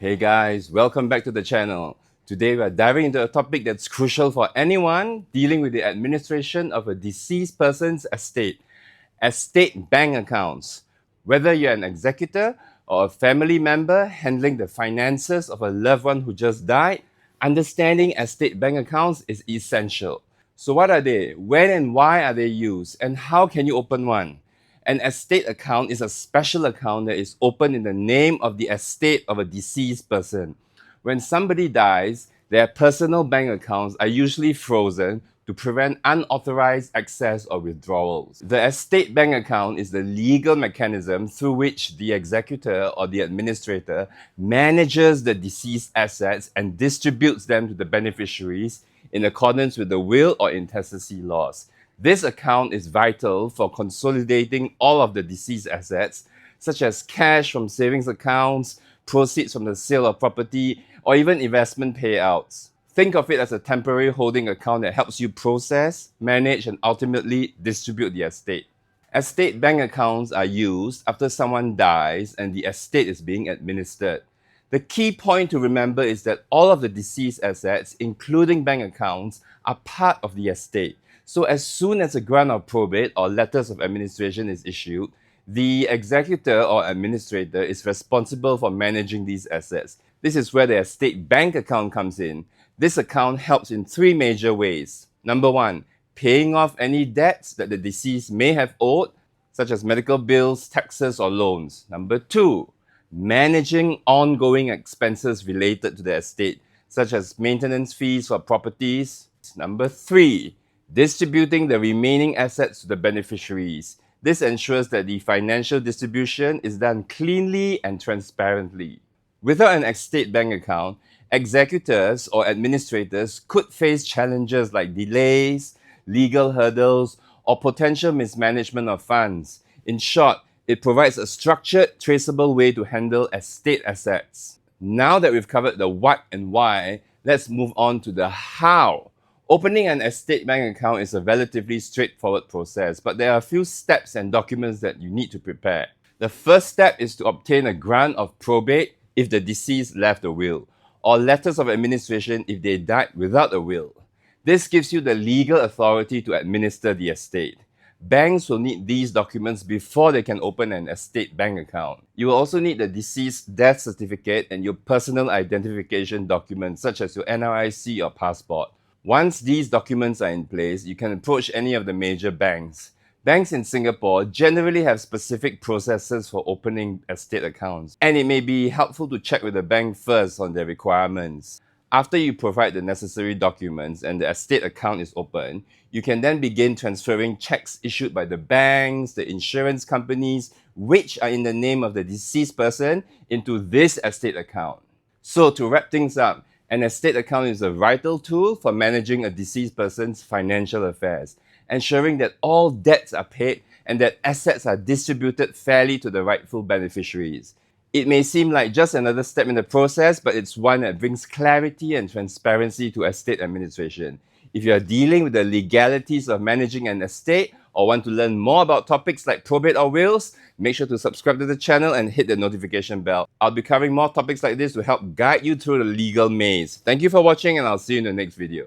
Hey guys, welcome back to the channel. Today we are diving into a topic that's crucial for anyone dealing with the administration of a deceased person's estate bank accounts. Whether you're an executor or a family member handling the finances of a loved one who just died, understanding estate bank accounts is essential. So what are they? When and why are they used? And how can you open one? An estate account is a special account that is opened in the name of the estate of a deceased person. When somebody dies, their personal bank accounts are usually frozen to prevent unauthorized access or withdrawals. The estate bank account is the legal mechanism through which the executor or the administrator manages the deceased assets and distributes them to the beneficiaries in accordance with the will or intestacy laws. This account is vital for consolidating all of the deceased assets, such as cash from savings accounts, proceeds from the sale of property, or even investment payouts. Think of it as a temporary holding account that helps you process, manage, and ultimately distribute the estate. Estate bank accounts are used after someone dies and the estate is being administered. The key point to remember is that all of the deceased assets, including bank accounts, are part of the estate. So as soon as a grant of probate or letters of administration is issued, the executor or administrator is responsible for managing these assets. This is where the estate bank account comes in. This account helps in three major ways. Number one, paying off any debts that the deceased may have owed, such as medical bills, taxes, or loans. Number two, managing ongoing expenses related to the estate, such as maintenance fees for properties. Number three, distributing the remaining assets to the beneficiaries. This ensures that the financial distribution is done cleanly and transparently. Without an estate bank account, executors or administrators could face challenges like delays, legal hurdles, or potential mismanagement of funds. In short, it provides a structured, traceable way to handle estate assets. Now that we've covered the what and why, let's move on to the how. Opening an estate bank account is a relatively straightforward process, but there are a few steps and documents that you need to prepare. The first step is to obtain a grant of probate if the deceased left a will, or letters of administration if they died without a will. This gives you the legal authority to administer the estate. Banks will need these documents before they can open an estate bank account. You will also need the deceased death certificate and your personal identification documents such as your NRIC or passport. Once these documents are in place, you can approach any of the major banks. Banks in Singapore generally have specific processes for opening estate accounts, and it may be helpful to check with the bank first on their requirements. After you provide the necessary documents and the estate account is open, you can then begin transferring checks issued by the banks, the insurance companies, which are in the name of the deceased person, into this estate account. So to wrap things up, an estate account is a vital tool for managing a deceased person's financial affairs, ensuring that all debts are paid and that assets are distributed fairly to the rightful beneficiaries. It may seem like just another step in the process, but it's one that brings clarity and transparency to estate administration. If you are dealing with the legalities of managing an estate or want to learn more about topics like probate or wills, make sure to subscribe to the channel and hit the notification bell. I'll be covering more topics like this to help guide you through the legal maze. Thank you for watching and I'll see you in the next video.